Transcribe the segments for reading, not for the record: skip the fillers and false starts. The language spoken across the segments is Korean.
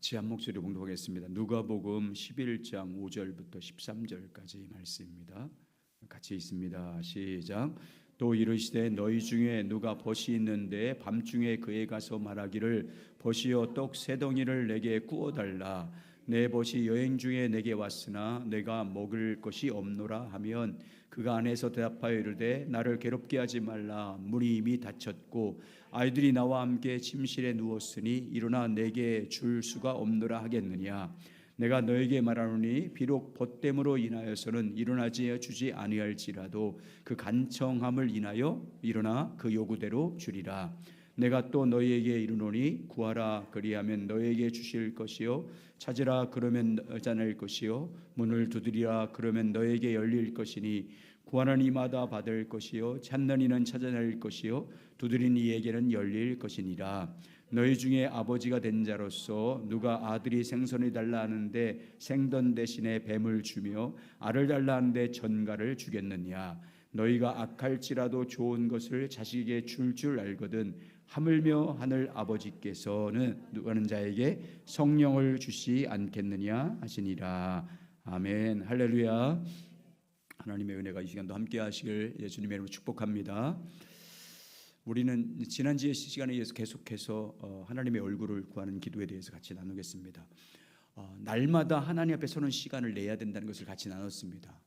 같이 한 목소리로 봉독하겠습니다. 누가복음 11장 5절부터 13절까지 말씀입니다. 같이 있습니다. 시작. 또 이르시되 너희 중에 누가 벗이 있는데 밤중에 그에 가서 말하기를 벗이여 떡 세 덩이를 내게 구워달라. 내 벗이 여행 중에 내게 왔으나 내가 먹을 것이 없노라 하면 그가 안에서 대답하여 이르되 나를 괴롭게 하지 말라. 문이 이미 닫혔고 아이들이 나와 함께 침실에 누웠으니 일어나 내게 줄 수가 없노라 하겠느냐. 내가 너에게 말하노니 비록 벗됨으로 인하여서는 일어나지 주지 아니할지라도 그 간청함을 인하여 일어나 그 요구대로 주리라. 내가 또 너희에게 이르노니 구하라 그리하면 너희에게 주실 것이요 찾으라 그러면 찾아낼 것이요 문을 두드리라 그러면 너희에게 열릴 것이니 구하는 이마다 받을 것이요 찾는 이는 찾아낼 것이요 두드리는 이에게는 열릴 것이니라. 너희 중에 아버지가 된 자로서 누가 아들이 생선을 달라 하는데 생선 대신에 뱀을 주며 알을 달라 하는데 전갈을 주겠느냐. 너희가 악할지라도 좋은 것을 자식에게 줄 알거든 하물며 하늘 아버지께서는 누가는 자에게 성령을 주시 않겠느냐 하시니라. 아멘. 할렐루야. 하나님의 은혜가 이 시간도 함께 하시길 예수님의 이름으로 축복합니다. 우리는 지난주의 시간에 의해서 계속해서 하나님의 얼굴을 구하는 기도에 대해서 같이 나누겠습니다. 날마다 하나님 앞에 서는 시간을 내야 된다는 것을 같이 나눴습니다.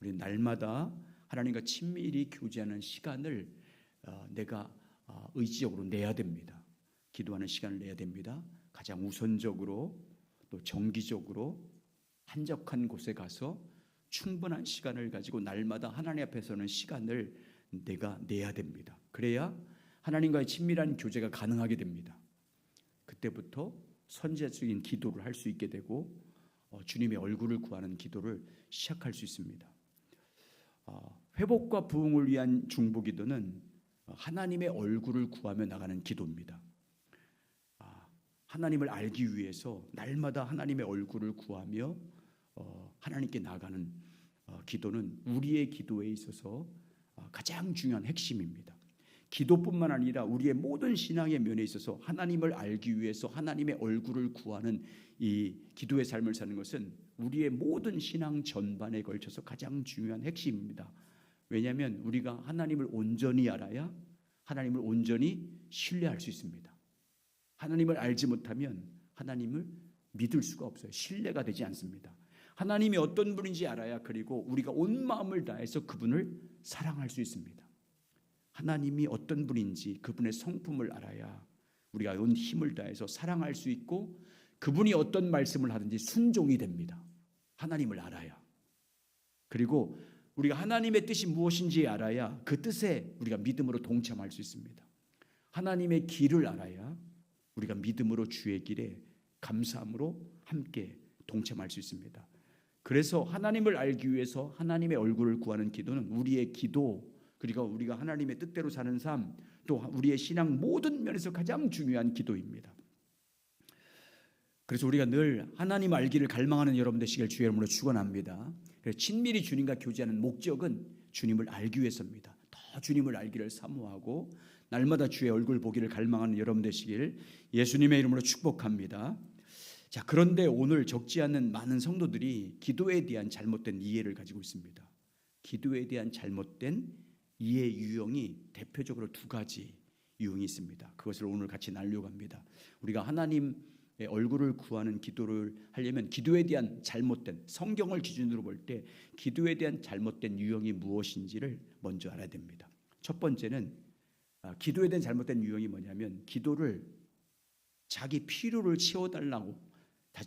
우리는 날마다 하나님과 친밀히 교제하는 시간을 내가 의지적으로 내야 됩니다. 기도하는 시간을 내야 됩니다. 가장 우선적으로 또 정기적으로 한적한 곳에 가서 충분한 시간을 가지고 날마다 하나님 앞에 서는 시간을 내가 내야 됩니다. 그래야 하나님과의 친밀한 교제가 가능하게 됩니다. 그때부터 선제적인 기도를 할 수 있게 되고 주님의 얼굴을 구하는 기도를 시작할 수 있습니다. 회복과 부흥을 위한 중보기도는 하나님의 얼굴을 구하며 나가는 기도입니다. 하나님을 알기 위해서 날마다 하나님의 얼굴을 구하며 하나님께 나가는 기도는 우리의 기도에 있어서 가장 중요한 핵심입니다. 기도뿐만 아니라 우리의 모든 신앙의 면에 있어서 하나님을 알기 위해서 하나님의 얼굴을 구하는 이 기도의 삶을 사는 것은 우리의 모든 신앙 전반에 걸쳐서 가장 중요한 핵심입니다. 왜냐하면 우리가 하나님을 온전히 알아야 하나님을 온전히 신뢰할 수 있습니다. 하나님을 알지 못하면 하나님을 믿을 수가 없어요. 신뢰가 되지 않습니다. 하나님이 어떤 분인지 알아야 그리고 우리가 온 마음을 다해서 그분을 사랑할 수 있습니다. 하나님이 어떤 분인지 그분의 성품을 알아야 우리가 온 힘을 다해서 사랑할 수 있고 그분이 어떤 말씀을 하든지 순종이 됩니다. 하나님을 알아야. 그리고 우리가 하나님의 뜻이 무엇인지 알아야 그 뜻에 우리가 믿음으로 동참할 수 있습니다. 하나님의 길을 알아야 우리가 믿음으로 주의 길에 감사함으로 함께 동참할 수 있습니다. 그래서 하나님을 알기 위해서 하나님의 얼굴을 구하는 기도는 우리의 기도 그리고 우리가 하나님의 뜻대로 사는 삶 또 우리의 신앙 모든 면에서 가장 중요한 기도입니다. 그래서 우리가 늘 하나님 알기를 갈망하는 여러분 되시길 주의 이름으로 축원합니다. 그래서 친밀히 주님과 교제하는 목적은 주님을 알기 위해서입니다. 더 주님을 알기를 사모하고 날마다 주의 얼굴 보기를 갈망하는 여러분 되시길 예수님의 이름으로 축복합니다. 자, 그런데 오늘 적지 않은 많은 성도들이 기도에 대한 잘못된 이해를 가지고 있습니다. 기도에 대한 잘못된 이해 유형이 대표적으로 두 가지 유형이 있습니다. 그것을 오늘 같이 나누려고 합니다. 우리가 하나님의 얼굴을 구하는 기도를 하려면 기도에 대한 잘못된 성경을 기준으로 볼 때 기도에 대한 잘못된 유형이 무엇인지를 먼저 알아야 됩니다. 첫 번째는 기도에 대한 잘못된 유형이 뭐냐면 기도를 자기 필요를 채워달라고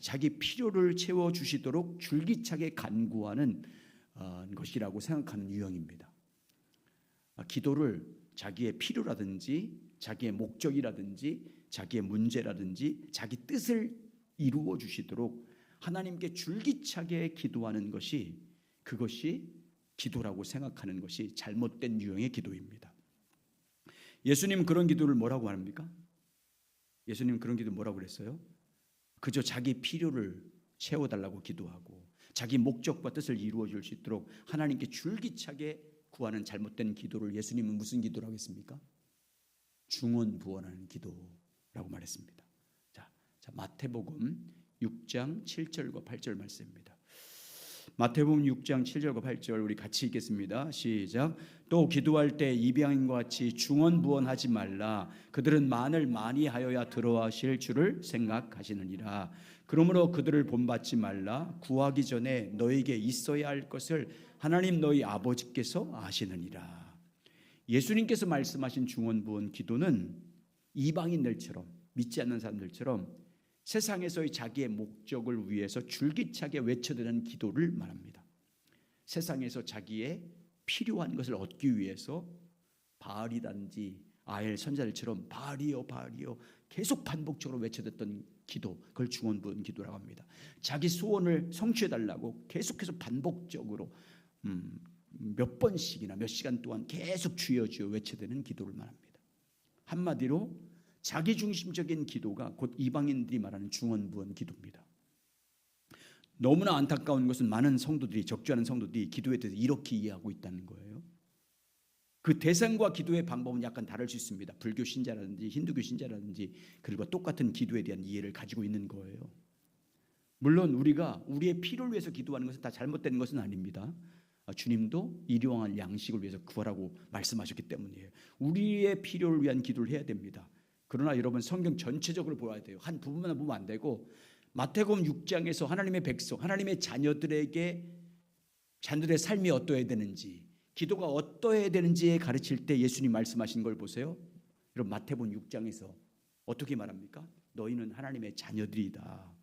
자기 필요를 채워주시도록 줄기차게 간구하는 것이라고 생각하는 유형입니다. 기도를 자기의 필요라든지 자기의 목적이라든지 자기의 문제라든지 자기 뜻을 이루어 주시도록 하나님께 줄기차게 기도하는 것이 그것이 기도라고 생각하는 것이 잘못된 유형의 기도입니다. 예수님 그런 기도를 뭐라고 합니까? 예수님 그런 기도 뭐라고 그랬어요? 그저 자기 필요를 채워달라고 기도하고 자기 목적과 뜻을 이루어 줄 수 있도록 하나님께 줄기차게 구하는 잘못된 기도를 예수님은 무슨 기도라고 했습니까? 중언부언하는 기도라고 말했습니다. 자, 자, 마태복음 6장 7절과 8절 말씀입니다. 마태복음 6장 7절과 8절 우리 같이 읽겠습니다. 시작. 또 기도할 때 이방인과 같이 중언부언하지 말라. 그들은 만을 많이 하여야 들어가실 줄을 생각하시느니라. 그러므로 그들을 본받지 말라. 구하기 전에 너에게 있어야 할 것을 하나님 너희 아버지께서 아시느니라. 예수님께서 말씀하신 중언부언 기도는 이방인들처럼, 믿지 않는 사람들처럼 세상에서의 자기의 목적을 위해서 줄기차게 외쳐대는 기도를 말합니다. 세상에서 자기의 필요한 것을 얻기 위해서 바알이든지 아엘 선자들처럼 바알이여 바알이여 계속 반복적으로 외쳐댔던 기도, 그걸 중언부언 기도라고 합니다. 자기 소원을 성취해달라고 계속해서 반복적으로 몇 번씩이나 몇 시간 동안 계속 주여 주여 외쳐대는 기도를 말합니다. 한마디로 자기중심적인 기도가 곧 이방인들이 말하는 중언부언 기도입니다. 너무나 안타까운 것은 많은 성도들이, 적주하는 성도들이 기도에 대해서 이렇게 이해하고 있다는 거예요. 그 대상과 기도의 방법은 약간 다를 수 있습니다. 불교 신자라든지 힌두교 신자라든지 그리고 똑같은 기도에 대한 이해를 가지고 있는 거예요. 물론 우리가 우리의 필요를 위해서 기도하는 것은 다 잘못된 것은 아닙니다. 주님도 일용할 양식을 위해서 구하라고 말씀하셨기 때문이에요. 우리의 필요를 위한 기도를 해야 됩니다. 그러나 여러분 성경 전체적으로 보아야 돼요. 한 부분만 보면 안 되고 마태복음 6장에서 하나님의 백성, 하나님의 자녀들에게 자녀들의 삶이 어떠해야 되는지, 기도가 어떠해야 되는지에 가르칠 때 예수님 말씀하신 걸 보세요. 여러분 마태복음 6장에서 어떻게 말합니까? 너희는 하나님의 자녀들이다.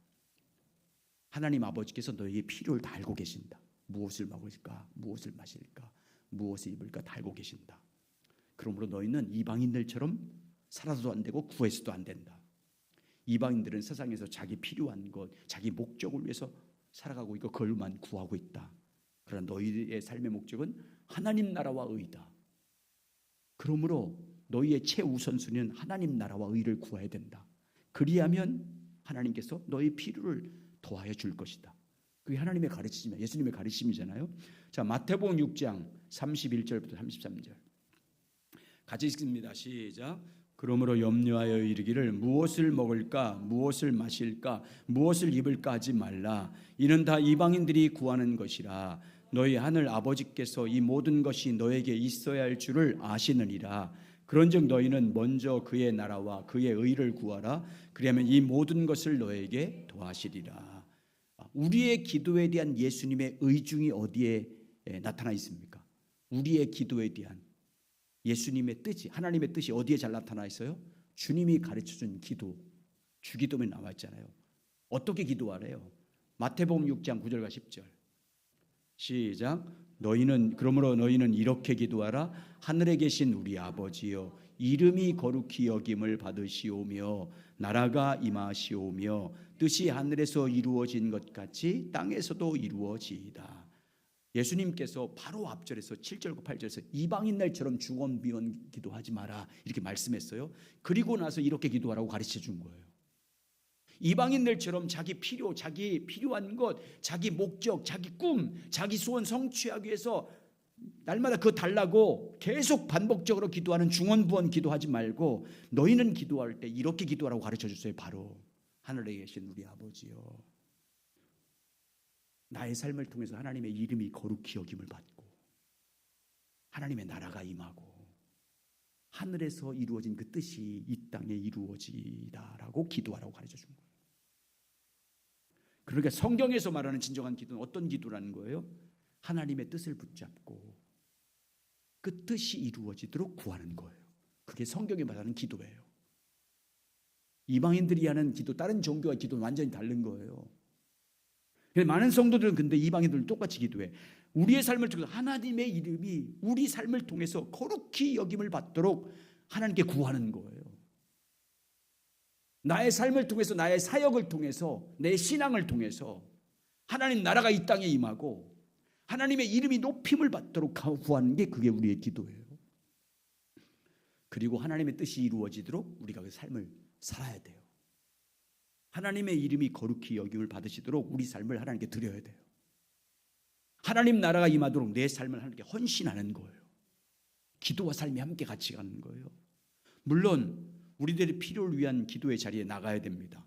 하나님 아버지께서 너희의 필요를 다 알고 계신다. 무엇을 먹을까, 무엇을 마실까, 무엇을 입을까 다 알고 계신다. 그러므로 너희는 이방인들처럼 살아서도 안 되고 구해서도 안 된다. 이방인들은 세상에서 자기 필요한 것, 자기 목적을 위해서 살아가고 있고 그걸만 구하고 있다. 그러나 너희의 삶의 목적은 하나님 나라와 의다. 그러므로 너희의 최우선순위는 하나님 나라와 의를 구해야 된다. 그리하면 하나님께서 너희 필요를 더하여 줄 것이다. 그게 하나님의 가르침이잖아요. 예수님의 가르침이잖아요. 자, 마태복음 6장 31절부터 33절 같이 읽습니다. 시작. 그러므로 염려하여 이르기를 무엇을 먹을까, 무엇을 마실까, 무엇을 입을까 하지 말라. 이는 다 이방인들이 구하는 것이라. 너희 하늘 아버지께서 이 모든 것이 너에게 있어야 할 줄을 아시느니라. 그런즉 너희는 먼저 그의 나라와 그의 의를 구하라. 그리하면 이 모든 것을 너에게 더하시리라. 우리의 기도에 대한 예수님의 의중이 어디에 나타나 있습니까? 우리의 기도에 대한 예수님의 뜻이, 하나님의 뜻이 어디에 잘 나타나 있어요? 주님이 가르쳐준 기도, 주기도문에 나와 있잖아요. 어떻게 기도하래요? 마태복음 6장 9절과 10절 시작. 그러므로 너희는 이렇게 기도하라. 하늘에 계신 우리 아버지여, 이름이 거룩히 여김을 받으시오며 나라가 임하시오며 뜻이 하늘에서 이루어진 것 같이 땅에서도 이루어지이다. 예수님께서 바로 앞절에서 7절과 8절에서 이방인들처럼 중언부언 기도하지 마라 이렇게 말씀했어요. 그리고 나서 이렇게 기도하라고 가르쳐 준 거예요. 이방인들처럼 자기 필요, 자기 필요한 것, 자기 목적, 자기 꿈, 자기 소원 성취하기 위해서 날마다 그거 달라고 계속 반복적으로 기도하는 중언부언 기도하지 말고 너희는 기도할 때 이렇게 기도하라고 가르쳐 줬어요. 바로 하늘에 계신 우리 아버지요, 나의 삶을 통해서 하나님의 이름이 거룩히 여김을 받고 하나님의 나라가 임하고 하늘에서 이루어진 그 뜻이 이 땅에 이루어지다라고 기도하라고 가르쳐 준 거예요. 그러니까 성경에서 말하는 진정한 기도는 어떤 기도라는 거예요? 하나님의 뜻을 붙잡고 그 뜻이 이루어지도록 구하는 거예요. 그게 성경에 말하는 기도예요. 이방인들이 하는 기도, 다른 종교와 기도는 완전히 다른 거예요. 많은 성도들은 근데 이방인들은 똑같이 기도해. 우리의 삶을 통해서 하나님의 이름이 우리 삶을 통해서 거룩히 여김을 받도록 하나님께 구하는 거예요. 나의 삶을 통해서, 나의 사역을 통해서, 내 신앙을 통해서 하나님 나라가 이 땅에 임하고 하나님의 이름이 높임을 받도록 구하는 게 그게 우리의 기도예요. 그리고 하나님의 뜻이 이루어지도록 우리가 그 삶을 살아야 돼요. 하나님의 이름이 거룩히 여김을 받으시도록 우리 삶을 하나님께 드려야 돼요. 하나님 나라가 임하도록 내 삶을 하나님께 헌신하는 거예요. 기도와 삶이 함께 같이 가는 거예요. 물론 우리들의 필요를 위한 기도의 자리에 나가야 됩니다.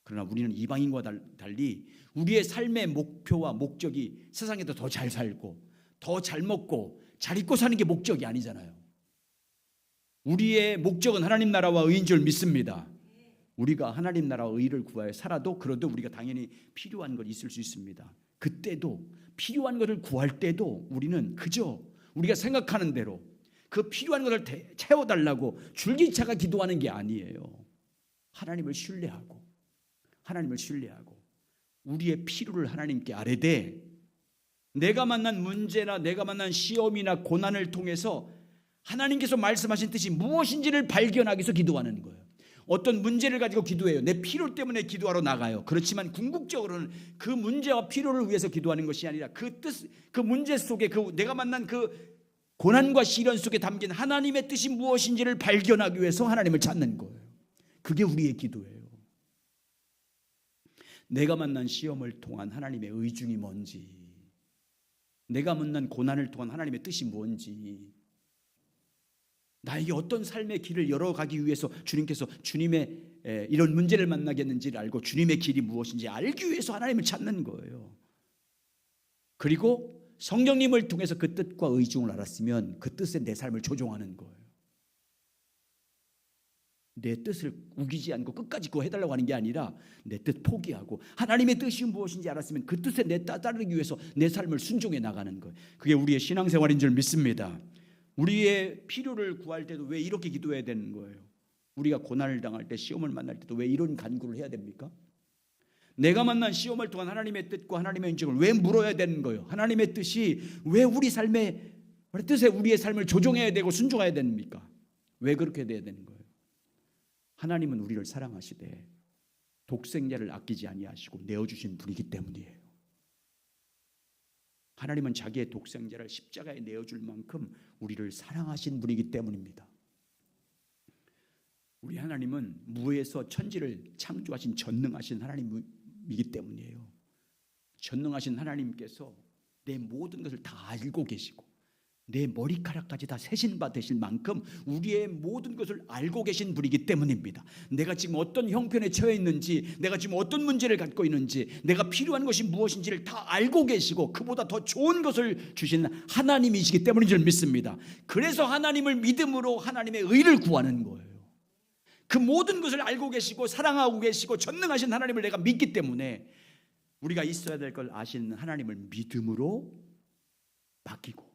그러나 우리는 이방인과 달리 우리의 삶의 목표와 목적이 세상에도 더 잘 살고 더 잘 먹고 잘 입고 사는 게 목적이 아니잖아요. 우리의 목적은 하나님 나라와 의인 줄 믿습니다. 우리가 하나님 나라와 의를 구하여 살아도 그래도 우리가 당연히 필요한 것 있을 수 있습니다. 그때도 필요한 것을 구할 때도 우리는 그저 우리가 생각하는 대로 그 필요한 것을 채워달라고 줄기차게 기도하는 게 아니에요. 하나님을 신뢰하고 우리의 필요를 하나님께 아뢰되 내가 만난 문제나 내가 만난 시험이나 고난을 통해서 하나님께서 말씀하신 뜻이 무엇인지를 발견하기 위해서 기도하는 거예요. 어떤 문제를 가지고 기도해요. 내 필요 때문에 기도하러 나가요. 그렇지만 궁극적으로는 그 문제와 필요를 위해서 기도하는 것이 아니라 그 뜻, 그 문제 속에 내가 만난 그 고난과 시련 속에 담긴 하나님의 뜻이 무엇인지를 발견하기 위해서 하나님을 찾는 거예요. 그게 우리의 기도예요. 내가 만난 시험을 통한 하나님의 의중이 뭔지, 내가 만난 고난을 통한 하나님의 뜻이 뭔지, 나에게 어떤 삶의 길을 열어가기 위해서 주님께서 주님의 이런 문제를 만나겠는지를 알고 주님의 길이 무엇인지 알기 위해서 하나님을 찾는 거예요. 그리고 성령님을 통해서 그 뜻과 의중을 알았으면 그 뜻에 내 삶을 조종하는 거예요. 내 뜻을 우기지 않고 끝까지 그거 해달라고 하는 게 아니라 내 뜻 포기하고 하나님의 뜻이 무엇인지 알았으면 그 뜻에 내 따르기 위해서 내 삶을 순종해 나가는 거예요. 그게 우리의 신앙생활인 줄 믿습니다. 우리의 필요를 구할 때도 왜 이렇게 기도해야 되는 거예요? 우리가 고난을 당할 때, 시험을 만날 때도 왜 이런 간구를 해야 됩니까? 내가 만난 시험을 통한 하나님의 뜻과 하나님의 인정을 왜 물어야 되는 거예요? 하나님의 뜻이 왜 우리 삶의 뜻에 우리의 삶을 조종해야 되고 순종해야 됩니까? 왜 그렇게 돼야 되는 거예요? 하나님은 우리를 사랑하시되 독생자를 아끼지 아니하시고 내어주신 분이기 때문이에요. 하나님은 자기의 독생자를 십자가에 내어줄 만큼 우리를 사랑하신 분이기 때문입니다. 우리 하나님은 무에서 천지를 창조하신 전능하신 하나님이기 때문이에요. 전능하신 하나님께서 내 모든 것을 다 알고 계시고 내 머리카락까지 다 세신 바 되실 만큼 우리의 모든 것을 알고 계신 분이기 때문입니다. 내가 지금 어떤 형편에 처해 있는지, 내가 지금 어떤 문제를 갖고 있는지, 내가 필요한 것이 무엇인지를 다 알고 계시고 그보다 더 좋은 것을 주시는 하나님이시기 때문인 줄 믿습니다. 그래서 하나님을 믿음으로 하나님의 의를 구하는 거예요. 그 모든 것을 알고 계시고 사랑하고 계시고 전능하신 하나님을 내가 믿기 때문에 우리가 있어야 될 걸 아시는 하나님을 믿음으로 맡기고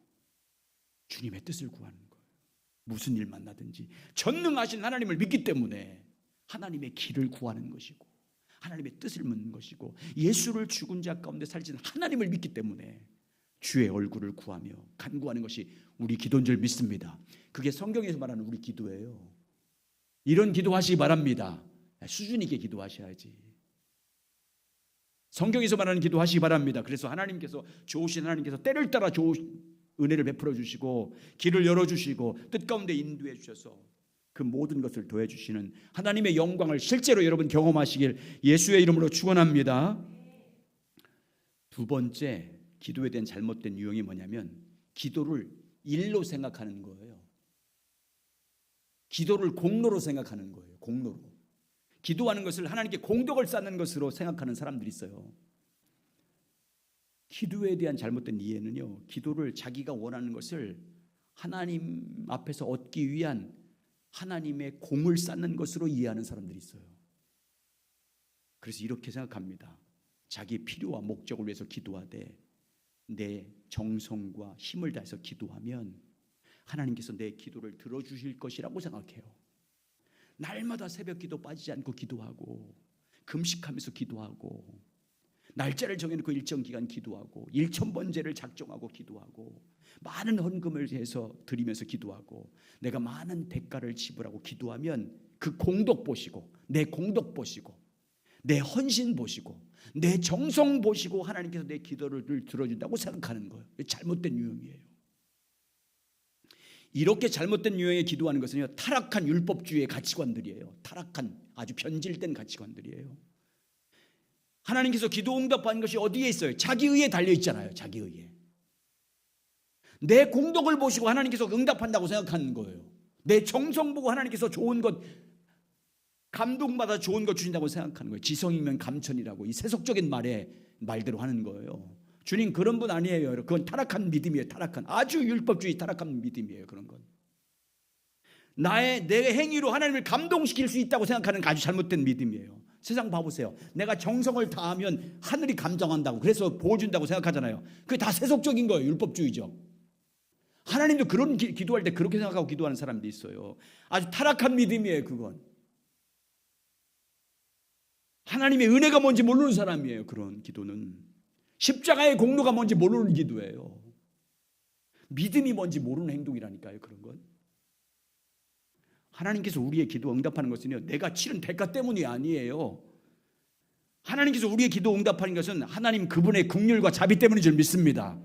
주님의 뜻을 구하는 거예요. 무슨 일 만나든지 전능하신 하나님을 믿기 때문에 하나님의 길을 구하는 것이고 하나님의 뜻을 묻는 것이고 예수를 죽은 자 가운데 살리신 하나님을 믿기 때문에 주의 얼굴을 구하며 간구하는 것이 우리 기도인 줄 믿습니다. 그게 성경에서 말하는 우리 기도예요. 이런 기도하시기 바랍니다. 수준 있게 기도하셔야지. 성경에서 말하는 기도하시기 바랍니다. 그래서 하나님께서 좋으신 하나님께서 때를 따라 은혜를 베풀어 주시고 길을 열어주시고 뜻 가운데 인도해 주셔서 그 모든 것을 더해 주시는 하나님의 영광을 실제로 여러분 경험하시길 예수의 이름으로 축원합니다. 두 번째 기도에 대한 잘못된 유형이 뭐냐면 기도를 일로 생각하는 거예요. 기도를 공로로 생각하는 거예요. 공로로. 기도하는 것을 하나님께 공덕을 쌓는 것으로 생각하는 사람들이 있어요. 기도에 대한 잘못된 이해는요, 기도를 자기가 원하는 것을 하나님 앞에서 얻기 위한 하나님의 공을 쌓는 것으로 이해하는 사람들이 있어요. 그래서 이렇게 생각합니다. 자기 필요와 목적을 위해서 기도하되 내 정성과 힘을 다해서 기도하면 하나님께서 내 기도를 들어주실 것이라고 생각해요. 날마다 새벽 기도 빠지지 않고 기도하고 금식하면서 기도하고 날짜를 정해놓고 일정 기간 기도하고 1000번제를 작정하고 기도하고 많은 헌금을 해서 드리면서 기도하고 내가 많은 대가를 지불하고 기도하면 그 공덕 보시고 내 공덕 보시고 내 헌신 보시고 내 정성 보시고 하나님께서 내 기도를 들어준다고 생각하는 거예요. 잘못된 유형이에요. 이렇게 잘못된 유형의 기도하는 것은요, 타락한 율법주의의 가치관들이에요. 타락한 아주 변질된 가치관들이에요. 하나님께서 기도 응답하는 것이 어디에 있어요? 자기 의에 달려 있잖아요. 자기 의에. 내 공덕을 보시고 하나님께서 응답한다고 생각하는 거예요. 내 정성 보고 하나님께서 좋은 것 감동받아 좋은 거 주신다고 생각하는 거예요. 지성이면 감천이라고 이 세속적인 말대로 하는 거예요. 주님 그런 분 아니에요. 그건 타락한 믿음이에요. 타락한 아주 율법주의 타락한 믿음이에요. 그런 건 내 행위로 하나님을 감동시킬 수 있다고 생각하는 아주 잘못된 믿음이에요. 세상 봐보세요. 내가 정성을 다하면 하늘이 감정한다고 그래서 복 준다고 생각하잖아요. 그게 다 세속적인 거예요. 율법주의죠. 하나님도 그런 기도할 때 그렇게 생각하고 기도하는 사람도 있어요. 아주 타락한 믿음이에요. 그건 하나님의 은혜가 뭔지 모르는 사람이에요. 그런 기도는 십자가의 공로가 뭔지 모르는 기도예요. 믿음이 뭔지 모르는 행동이라니까요. 그런 건 하나님께서 우리의 기도 응답하는 것은요, 내가 치른 대가 때문이 아니에요. 하나님께서 우리의 기도 응답하는 것은 하나님 그분의 긍휼과 자비 때문인 줄 믿습니다.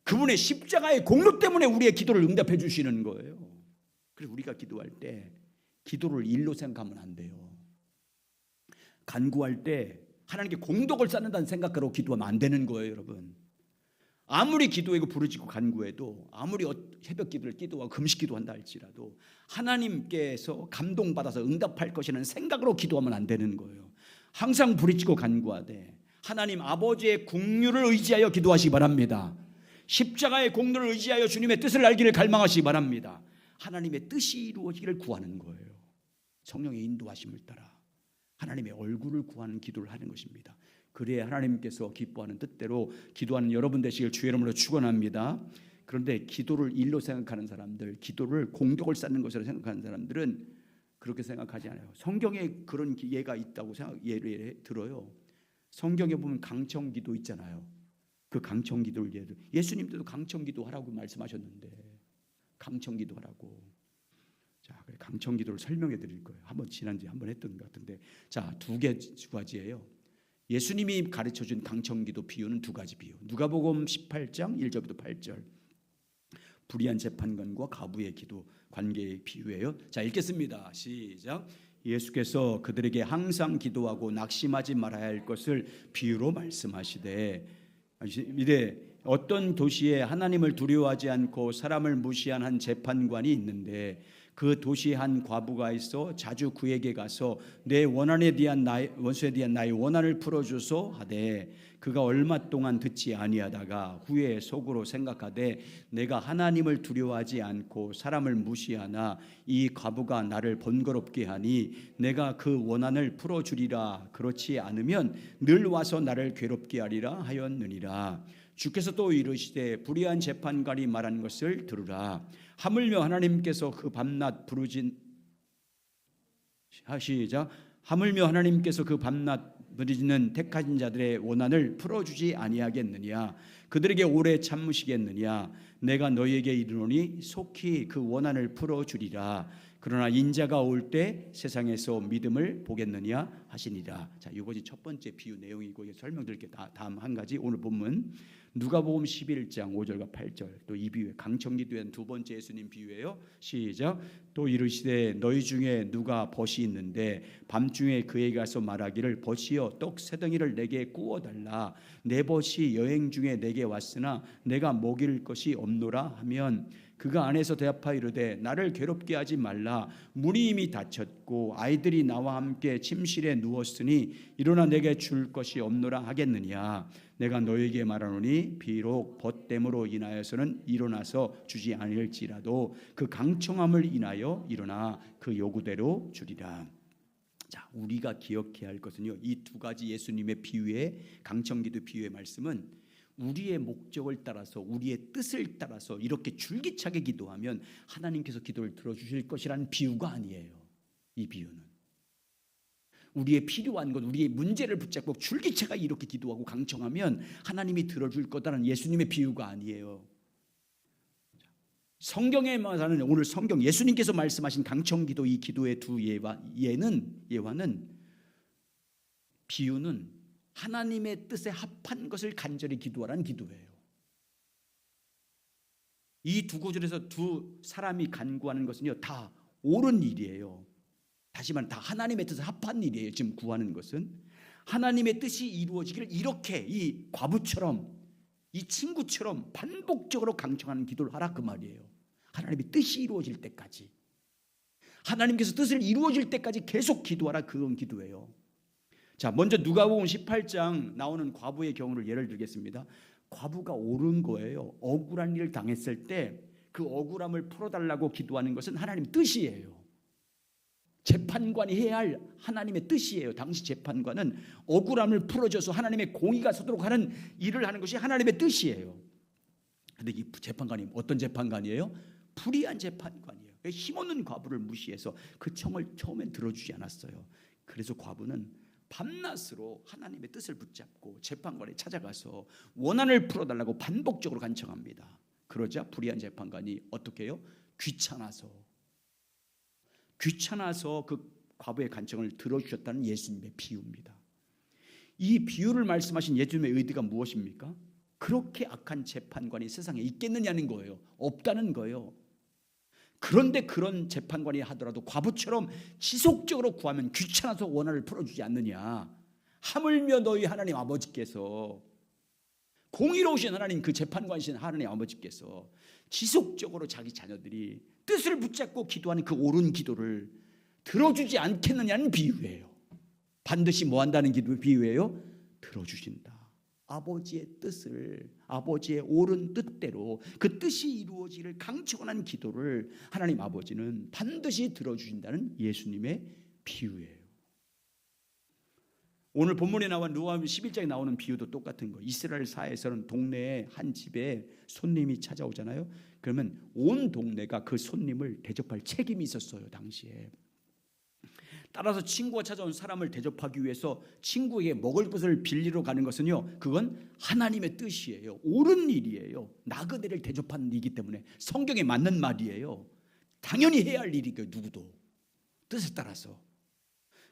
그분의 십자가의 공로 때문에 우리의 기도를 응답해 주시는 거예요. 그래서 우리가 기도할 때 기도를 일로 생각하면 안 돼요. 간구할 때 하나님께 공덕을 쌓는다는 생각으로 기도하면 안 되는 거예요. 여러분 아무리 기도하고 부르짖고 간구해도 아무리 새벽 기도를 기도하고 금식 기도한다 할지라도 하나님께서 감동받아서 응답할 것이라는 생각으로 기도하면 안 되는 거예요. 항상 부르짖고 간구하되 하나님 아버지의 긍휼을 의지하여 기도하시기 바랍니다. 십자가의 공로를 의지하여 주님의 뜻을 알기를 갈망하시기 바랍니다. 하나님의 뜻이 이루어지기를 구하는 거예요. 성령의 인도하심을 따라 하나님의 얼굴을 구하는 기도를 하는 것입니다. 그래야 하나님께서 기뻐하는 뜻대로 기도하는 여러분 되시길 주의 이름으로 축원합니다. 그런데 기도를 일로 생각하는 사람들, 기도를 공덕을 쌓는 것으로 생각하는 사람들은 그렇게 생각하지 않아요. 성경에 그런 예가 있다고 예를 들어요. 성경에 보면 강청기도 있잖아요. 그 강청기도를 예수님도 강청기도 하라고 말씀하셨는데 강청기도 하라고. 자, 그래 강청기도를 설명해 드릴 거예요. 한번 지난주에 한번 했던 것 같은데, 자, 두 가지예요. 예수님이 가르쳐준 강청기도 비유는 두 가지 비유. 누가복음 18장 1절부터 8절. 불의한 재판관과 가부의 기도 관계의 비유예요. 자, 읽겠습니다. 시작. 예수께서 그들에게 항상 기도하고 낙심하지 말아야 할 것을 비유로 말씀하시되 이래 어떤 도시에 하나님을 두려워하지 않고 사람을 무시한 한 재판관이 있는데 그 도시에 한 과부가 있어 자주 그에게 가서 내 원수에 대한 나의 원한을 풀어주소 하되 그가 얼마 동안 듣지 아니하다가 후에 속으로 생각하되 내가 하나님을 두려워하지 않고 사람을 무시하나 이 과부가 나를 번거롭게 하니 내가 그 원한을 풀어주리라. 그렇지 않으면 늘 와서 나를 괴롭게 하리라 하였느니라. 주께서 또 이르시되 불의한 재판관이 말한 것을 들으라. 하물며 하나님께서 그 밤낮 부르짖는 택하신 자들의 원한을 풀어주지 아니하겠느냐. 그들에게 오래 참으시겠느냐. 내가 너희에게 이르노니 속히 그 원한을 풀어주리라. 그러나 인자가 올 때 세상에서 믿음을 보겠느냐 하시니라. 자, 이것이 첫 번째 비유 내용이고 설명드릴게. 다음 한 가지 오늘 본문 누가복음 11장 5절과 8절. 또 이 비유에 강청기도의 두 번째 예수님 비유예요. 시작. 또 이르시되 너희 중에 누가 벗이 있는데 밤중에 그에게 가서 말하기를 벗이여 떡 세 덩이를 내게 구워 달라. 내 벗이 여행 중에 내게 왔으나 내가 먹일 것이 없노라 하면 그가 안에서 대답하여 이르되 나를 괴롭게 하지 말라. 문이 이미 닫혔고 아이들이 나와 함께 침실에 누웠으니 일어나 내게 줄 것이 없노라 하겠느냐. 내가 너에게 말하노니 비록 벗됨으로 인하여서는 일어나서 주지 않을지라도 그 강청함을 인하여 일어나 그 요구대로 주리라. 자, 우리가 기억해야 할 것은요, 이 두 가지 예수님의 비유의 강청기도 비유의 말씀은 우리의 목적을 따라서 우리의 뜻을 따라서 이렇게 줄기차게 기도하면 하나님께서 기도를 들어주실 것이라는 비유가 아니에요. 이 비유는 우리의 필요한 것, 우리의 문제를 붙잡고 줄기차게 이렇게 기도하고 강청하면 하나님이 들어줄 거다라는 예수님의 비유가 아니에요. 성경에 말하는 오늘 성경 예수님께서 말씀하신 강청기도 이 기도의 두 예화는 비유는 하나님의 뜻에 합한 것을 간절히 기도하라는 기도예요. 이 두 구절에서 두 사람이 간구하는 것은요 다 옳은 일이에요. 다시 말하면 다 하나님의 뜻에 합한 일이에요. 지금 구하는 것은 하나님의 뜻이 이루어지기를 이렇게 이 과부처럼 이 친구처럼 반복적으로 강청하는 기도를 하라 그 말이에요. 하나님의 뜻이 이루어질 때까지. 하나님께서 뜻을 이루어질 때까지 계속 기도하라. 그건 기도예요. 자, 먼저 누가복음 18장 나오는 과부의 경우를 예를 들겠습니다. 과부가 옳은 거예요. 억울한 일을 당했을 때 그 억울함을 풀어달라고 기도하는 것은 하나님 뜻이에요. 재판관이 해야 할 하나님의 뜻이에요. 당시 재판관은 억울함을 풀어줘서 하나님의 공의가 서도록 하는 일을 하는 것이 하나님의 뜻이에요. 그런데 이 재판관이 어떤 재판관이에요? 불의한 재판관이에요. 힘없는 과부를 무시해서 그 청을 처음엔 들어주지 않았어요. 그래서 과부는 밤낮으로 하나님의 뜻을 붙잡고 재판관에 찾아가서 원한을 풀어달라고 반복적으로 간청합니다. 그러자 불의한 재판관이 어떻게 해요? 귀찮아서 그 과부의 간청을 들어주셨다는 예수님의 비유입니다. 이 비유를 말씀하신 예수님의 의도가 무엇입니까? 그렇게 악한 재판관이 세상에 있겠느냐는 거예요. 없다는 거예요. 그런데 그런 재판관이 하더라도 과부처럼 지속적으로 구하면 귀찮아서 원한을 풀어주지 않느냐. 하물며 너희 하나님 아버지께서, 공의로우신 하나님, 그 재판관이신 하나님 아버지께서 지속적으로 자기 자녀들이 뜻을 붙잡고 기도하는 그 옳은 기도를 들어주지 않겠느냐는 비유예요. 반드시 뭐 한다는 비유예요? 들어주신다. 아버지의 뜻을, 아버지의 옳은 뜻대로 그 뜻이 이루어지기를 강청하는 기도를 하나님 아버지는 반드시 들어주신다는 예수님의 비유예요. 오늘 본문에 나온 누가복음 11장에 나오는 비유도 똑같은 거예요. 이스라엘 사회에서는 동네에 한 집에 손님이 찾아오잖아요. 그러면 온 동네가 그 손님을 대접할 책임이 있었어요, 당시에. 따라서 친구가 찾아온 사람을 대접하기 위해서 친구에게 먹을 것을 빌리러 가는 것은요, 그건 하나님의 뜻이에요. 옳은 일이에요. 나그네를 대접하는 일이기 때문에 성경에 맞는 말이에요. 당연히 해야 할 일이고요, 누구도. 뜻에 따라서.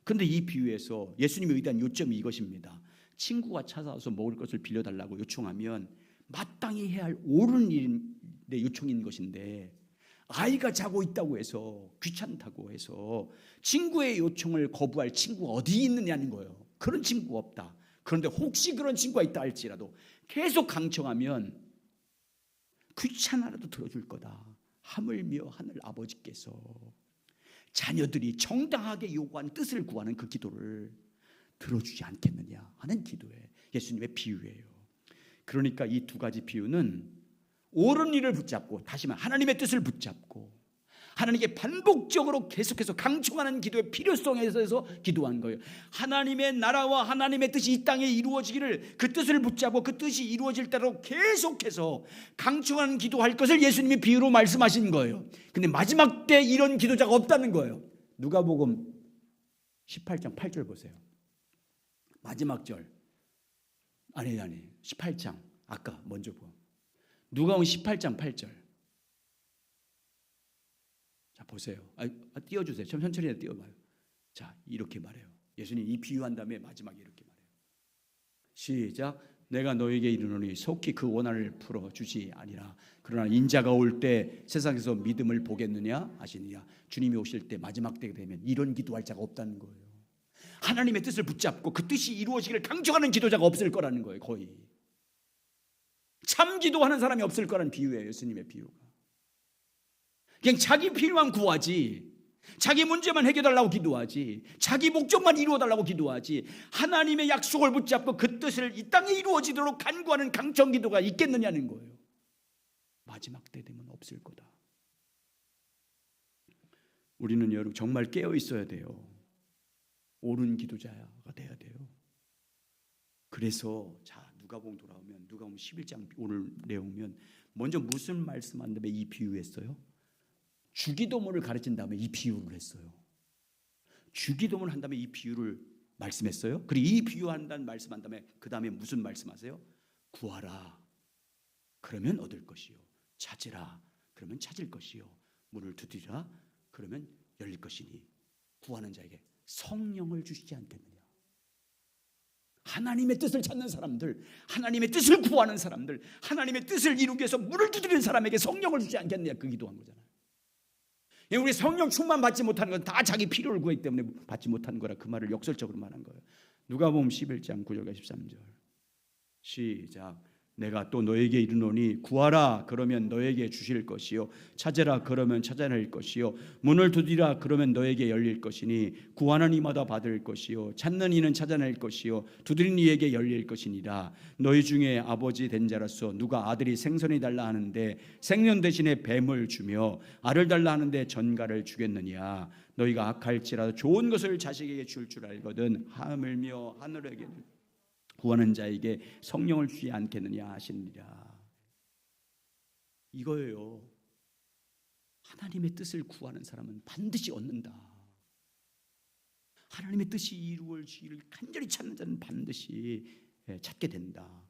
그런데 이 비유에서 예수님이 의도한 요점이 이것입니다. 친구가 찾아와서 먹을 것을 빌려달라고 요청하면 마땅히 해야 할 옳은 일인데 요청인 것인데, 아이가 자고 있다고 해서, 귀찮다고 해서 친구의 요청을 거부할 친구가 어디 있느냐는 거예요. 그런 친구가 없다. 그런데 혹시 그런 친구가 있다 할지라도 계속 강청하면 귀찮아라도 들어줄 거다. 하물며 하늘 아버지께서 자녀들이 정당하게 요구한 뜻을 구하는 그 기도를 들어주지 않겠느냐 하는 기도에 예수님의 비유예요. 그러니까 이 두 가지 비유는 옳은 일을 붙잡고, 다시 말해 하나님의 뜻을 붙잡고 하나님께 반복적으로 계속해서 강청하는 기도의 필요성에 대해서 기도한 거예요. 하나님의 나라와 하나님의 뜻이 이 땅에 이루어지기를, 그 뜻을 붙잡고 그 뜻이 이루어질 대로 계속해서 강청하는 기도할 것을 예수님이 비유로 말씀하신 거예요. 근데 마지막 때 이런 기도자가 없다는 거예요. 누가복음 18장 8절 보세요. 마지막 절. 아니 18장 아까 먼저 보. 누가복음 18장 8절. 자 보세요. 띄워주세요. 천천히 띄워봐요. 자 이렇게 말해요. 예수님 이 비유한 다음에 마지막에 이렇게 말해요. 시작. 내가 너에게 이르노니 속히 그 원한을 풀어주지 아니라 그러나 인자가 올 때 세상에서 믿음을 보겠느냐 하시느냐. 주님이 오실 때 마지막 때가 되면 이런 기도할 자가 없다는 거예요. 하나님의 뜻을 붙잡고 그 뜻이 이루어지기를 강조하는 기도자가 없을 거라는 거예요. 거의 참 기도하는 사람이 없을 거라는 비유예요. 예수님의 비유가. 그냥 자기 필요만 구하지, 자기 문제만 해결하려고 기도하지, 자기 목적만 이루어달라고 기도하지, 하나님의 약속을 붙잡고 그 뜻을 이 땅에 이루어지도록 간구하는 강청 기도가 있겠느냐는 거예요. 마지막 때 되면 없을 거다. 우리는 여러분 정말 깨어 있어야 돼요. 옳은 기도자가 돼야 돼요. 그래서 자 누가복음 돌아오면 누가복음 11장 오늘 내용면 먼저 무슨 말씀한 다음에 이 비유했어요? 주기도문을 가르친 다음에 이 비유를 했어요. 주기도문을 한 다음에 이 비유를 말씀했어요. 그리고 이 비유한다는 말씀한 다음에 그 다음에 무슨 말씀하세요? 구하라 그러면 얻을 것이요, 찾으라 그러면 찾을 것이요, 문을 두드리라 그러면 열릴 것이니 구하는 자에게 성령을 주시지 않겠느냐. 하나님의 뜻을 찾는 사람들, 하나님의 뜻을 구하는 사람들, 하나님의 뜻을 이루기 위해서 문을 두드리는 사람에게 성령을 주지 않겠느냐. 그 기도한 거잖아요. 우리 성령 충만 받지 못하는 건 다 자기 필요를 구했기 때문에 받지 못한 거라. 그 말을 역설적으로 말한 거예요. 누가복음 11장 9절과 13절 시작. 내가 또 너에게 이르노니 구하라 그러면 너에게 주실 것이요 찾으라 그러면 찾아낼 것이요 문을 두드리라 그러면 너에게 열릴 것이니 구하는 이마다 받을 것이요 찾는 이는 찾아낼 것이요 두드리는 이에게 열릴 것이니라. 너희 중에 아버지 된 자로서 누가 아들이 생선이 달라 하는데 생선 대신에 뱀을 주며 알을 달라 하는데 전갈을 주겠느냐. 너희가 악할지라도 좋은 것을 자식에게 줄 알거든 하물며 하늘에게는 구하는 자에게 성령을 주지 않겠느냐 하시느니라. 이거예요. 하나님의 뜻을 구하는 사람은 반드시 얻는다. 하나님의 뜻이 이루어지기를 간절히 찾는 자는 반드시 찾게 된다.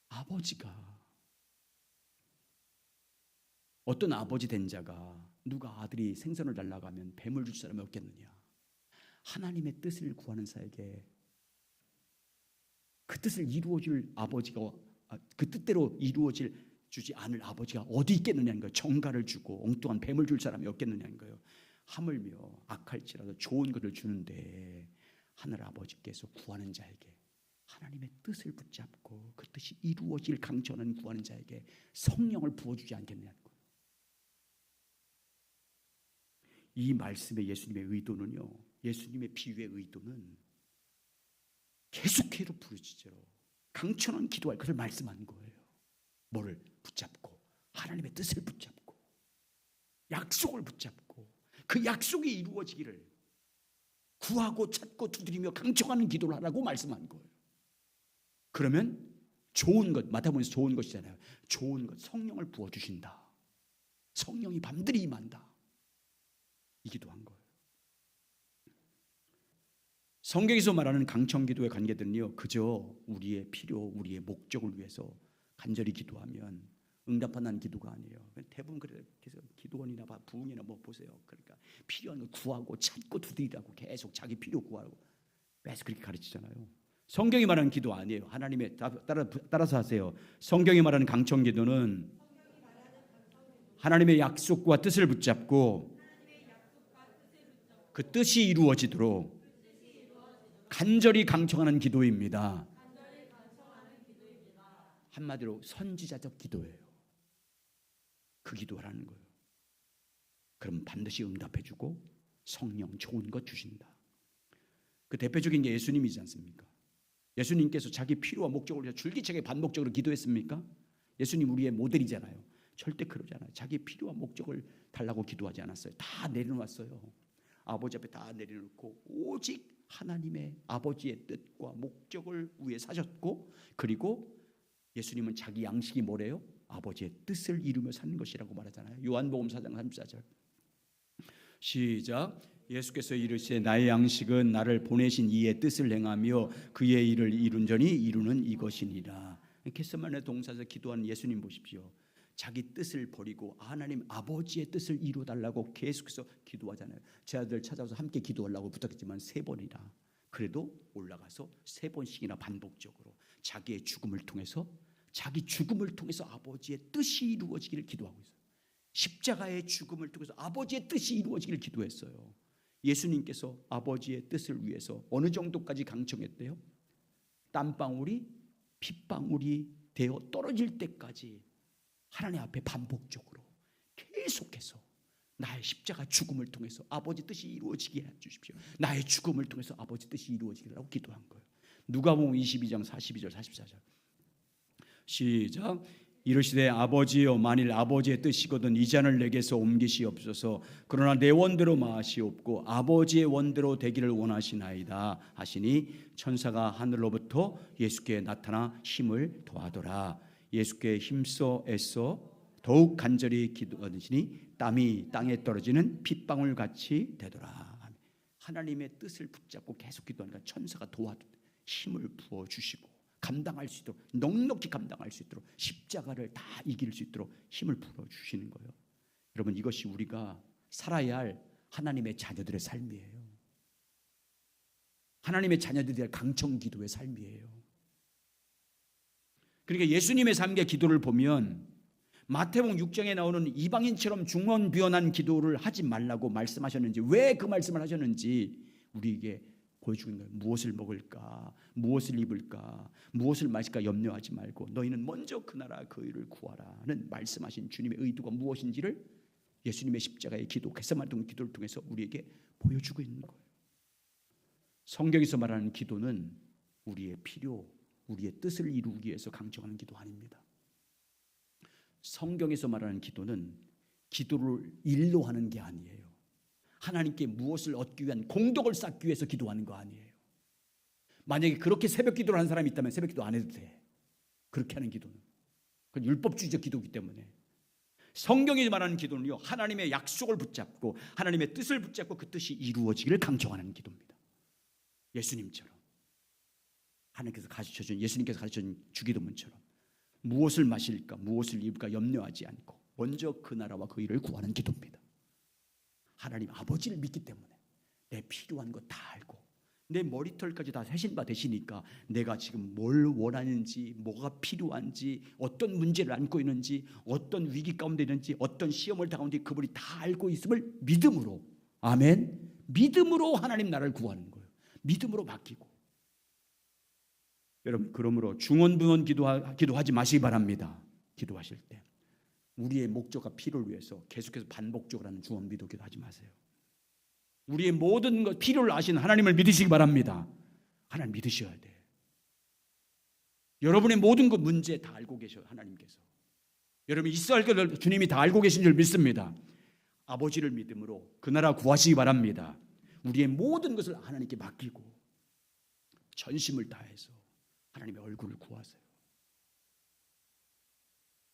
아버지가, 어떤 아버지 된 자가 누가 아들이 생선을 달라고 하면 뱀을 줄 사람이 없겠느냐. 하나님의 뜻을 구하는 자에게 그 뜻을 이루어줄 아버지가, 그 뜻대로 이루어질 주지 않을 아버지가 어디 있겠느냐는 거예요. 정갈을 주고 엉뚱한 뱀을 줄 사람이 없겠느냐는 거예요. 하물며 악할지라도 좋은 것을 주는데 하늘 아버지께서 구하는 자에게 하나님의 뜻을 붙잡고 그 뜻이 이루어질 강천은 구하는 자에게 성령을 부어주지 않겠느냐는 거예요. 이 말씀의 예수님의 의도는요, 예수님의 비유의 의도는 계속해서 부르짖어 강천한 기도할 것을 말씀한 거예요. 뭐를 붙잡고, 하나님의 뜻을 붙잡고 약속을 붙잡고 그 약속이 이루어지기를 구하고 찾고 두드리며 강청하는 기도를 하라고 말씀한 거예요. 그러면 좋은 것, 마태복음에서 좋은 것이잖아요. 좋은 것, 성령을 부어주신다. 성령이 밤들이 임한다. 이 기도한 거예요. 성경에서 말하는 강청기도의 관계들은요, 그저 우리의 필요, 우리의 목적을 위해서 간절히 기도하면 응답한다는 기도가 아니에요. 대부분 그래서 기도원이나 부흥이나 뭐 보세요. 그러니까 필요한 거 구하고 찾고 두드리라고 계속 자기 필요 구하고 계속 그렇게 가르치잖아요. 성경이 말하는 기도 아니에요. 하나님의 따라서 하세요. 성경이 말하는 강청기도는 하나님의 약속과 뜻을 붙잡고 그 뜻이 이루어지도록 간절히 강청하는 기도입니다. 한마디로 선지자적 기도예요. 그 기도하라는 거예요. 그럼 반드시 응답해주고 성령 좋은 것 주신다. 그 대표적인 게 예수님이지 않습니까? 예수님께서 자기 필요와 목적을 위해서 줄기차게 반복적으로 기도했습니까? 예수님 우리의 모델이잖아요. 절대 그러지 않아요. 자기 필요와 목적을 달라고 기도하지 않았어요. 다 내려놨어요. 아버지 앞에 다 내려놓고 오직 하나님의 아버지의 뜻과 목적을 위해 사셨고, 그리고 예수님은 자기 양식이 뭐래요? 아버지의 뜻을 이루며 사는 것이라고 말하잖아요. 요한복음 4장 34절 시작. 예수께서 이르시되 나의 양식은 나를 보내신 이의 뜻을 행하며 그의 일을 이룬전히 이루는 이것이니라. 겟세마네 동산에서 기도하는 예수님 보십시오. 자기 뜻을 버리고 하나님 아버지의 뜻을 이루어달라고 계속해서 기도하잖아요. 제 아들 찾아와서 함께 기도하려고 부탁했지만 3번이나 그래도 올라가서 3번씩이나 반복적으로 자기의 죽음을 통해서, 자기 죽음을 통해서 아버지의 뜻이 이루어지기를 기도하고 있어요. 십자가의 죽음을 통해서 아버지의 뜻이 이루어지기를 기도했어요. 예수님께서 아버지의 뜻을 위해서 어느 정도까지 강청했대요? 땀방울이 핏방울이 되어 떨어질 때까지 하나님 앞에 반복적으로 계속해서 나의 십자가 죽음을 통해서 아버지 뜻이 이루어지게 해주십시오. 나의 죽음을 통해서 아버지 뜻이 이루어지기라고 기도한 거예요. 누가복음 22장 42절 44절 시작. 이르시되 아버지여 만일 아버지의 뜻이거든 이 잔을 내게서 옮기시옵소서. 그러나 내 원대로 마시옵고 아버지의 원대로 되기를 원하시나이다 하시니 천사가 하늘로부터 예수께 나타나 힘을 더하더라. 예수께 힘써 애써 더욱 간절히 기도하시니 땀이 땅에 떨어지는 핏방울 같이 되더라. 하나님의 뜻을 붙잡고 계속 기도하니까 천사가 도와도 힘을 부어 주시고 감당할 수 있도록, 넉넉히 감당할 수 있도록, 십자가를 다 이길 수 있도록 힘을 불어 주시는 거예요. 여러분, 이것이 우리가 살아야 할 하나님의 자녀들의 삶이에요. 하나님의 자녀들이 할 강청 기도의 삶이에요. 그러니까 예수님의 삶의 기도를 보면 마태복음 6장에 나오는 이방인처럼 중언비언한 기도를 하지 말라고 말씀하셨는지, 왜 그 말씀을 하셨는지 우리에게 보여주고 있는 거예요. 무엇을 먹을까, 무엇을 입을까, 무엇을 마실까 염려하지 말고 너희는 먼저 그 나라 그 의를 구하라는 말씀하신 주님의 의도가 무엇인지를 예수님의 십자가의 기도, 겟세마네 기도를 통해서 우리에게 보여주고 있는 거예요. 성경에서 말하는 기도는 우리의 필요, 우리의 뜻을 이루기 위해서 강조하는 기도 아닙니다. 성경에서 말하는 기도는 기도를 일로 하는 게 아니에요. 하나님께 무엇을 얻기 위한 공덕을 쌓기 위해서 기도하는 거 아니에요. 만약에 그렇게 새벽 기도를 하는 사람이 있다면 새벽 기도 안 해도 돼. 그렇게 하는 기도는 그건 율법주의적 기도이기 때문에. 성경이 말하는 기도는요, 하나님의 약속을 붙잡고 하나님의 뜻을 붙잡고 그 뜻이 이루어지기를 강조하는 기도입니다. 예수님처럼 하나님께서 가르쳐준, 예수님께서 가르쳐준 주기도문처럼 무엇을 마실까 무엇을 입을까 염려하지 않고 먼저 그 나라와 그 일을 구하는 기도입니다. 하나님 아버지를 믿기 때문에 내 필요한 거 다 알고 내 머리털까지 다 세신 바 되시니까 내가 지금 뭘 원하는지, 뭐가 필요한지, 어떤 문제를 안고 있는지, 어떤 위기 가운데 있는지, 어떤 시험을 당하는지 그분이 다 알고 있음을 믿음으로, 아멘, 믿음으로 하나님 나라를 구하는 거예요. 믿음으로 맡기고. 여러분, 그러므로 중언부언 기도하지 마시기 바랍니다. 기도하실 때 우리의 목적과 필요를 위해서 계속해서 반복적으로 하는 중언부언 기도하지 마세요. 우리의 모든 것, 필요를 아신 하나님을 믿으시기 바랍니다. 하나님 믿으셔야 돼. 여러분의 모든 것 문제 다 알고 계셔요. 하나님께서. 여러분이 있어야 할 것을 주님이 다 알고 계신 줄 믿습니다. 아버지를 믿음으로 그 나라 구하시기 바랍니다. 우리의 모든 것을 하나님께 맡기고 전심을 다해서 하나님의 얼굴을 구하세요.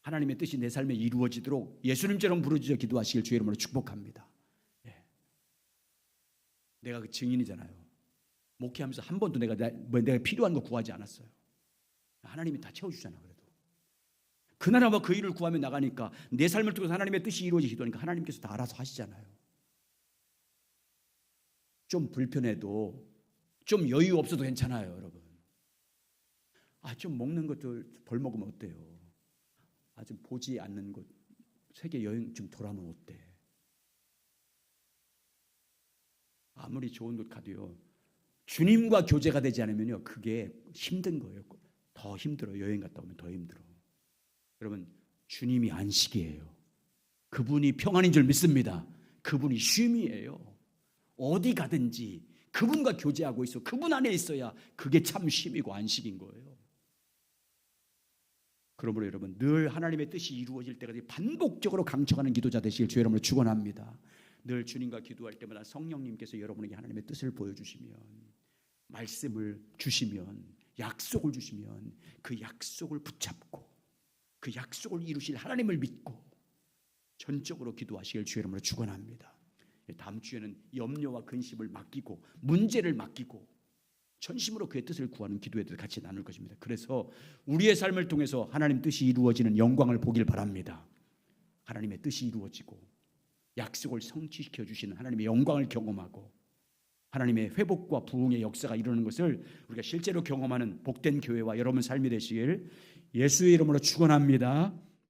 하나님의 뜻이 내 삶에 이루어지도록 예수님처럼 부르짖어 기도하시길 주의 이름으로 축복합니다. 예. 내가 그 증인이잖아요. 목회하면서 한 번도 내가 필요한 거 구하지 않았어요. 하나님이 다 채워주잖아. 그래도 그 나라와 그 일을 구하며 나가니까 내 삶을 통해서 하나님의 뜻이 이루어지기도 하니까 하나님께서 다 알아서 하시잖아요. 좀 불편해도, 좀 여유 없어도 괜찮아요, 여러분. 좀 먹는 것도 덜 먹으면 어때요? 좀 보지 않는 곳, 세계 여행 좀 돌아보면 어때? 아무리 좋은 곳 가도요, 주님과 교제가 되지 않으면요, 그게 힘든 거예요. 더 힘들어요. 여행 갔다 오면 더 힘들어. 여러분, 주님이 안식이에요. 그분이 평안인 줄 믿습니다. 그분이 쉼이에요. 어디 가든지 그분과 교제하고 있어. 그분 안에 있어야 그게 참 쉼이고 안식인 거예요. 그러므로 여러분, 늘 하나님의 뜻이 이루어질 때까지 반복적으로 강청하는 기도자 되시길 주의 이름으로 축원합니다. 늘 주님과 기도할 때마다 성령님께서 여러분에게 하나님의 뜻을 보여주시면, 말씀을 주시면, 약속을 주시면 그 약속을 붙잡고 그 약속을 이루실 하나님을 믿고 전적으로 기도하시길 주의 이름으로 축원합니다. 다음 주에는 염려와 근심을 맡기고 문제를 맡기고 전심으로 그의 뜻을 구하는 기도에 대해서 같이 나눌 것입니다. 그래서 우리의 삶을 통해서 하나님 뜻이 이루어지는 영광을 보길 바랍니다. 하나님의 뜻이 이루어지고 약속을 성취시켜 주시는 하나님의 영광을 경험하고 하나님의 회복과 부흥의 역사가 이루는 것을 우리가 실제로 경험하는 복된 교회와 여러분 삶이 되시길 예수의 이름으로 축원합니다.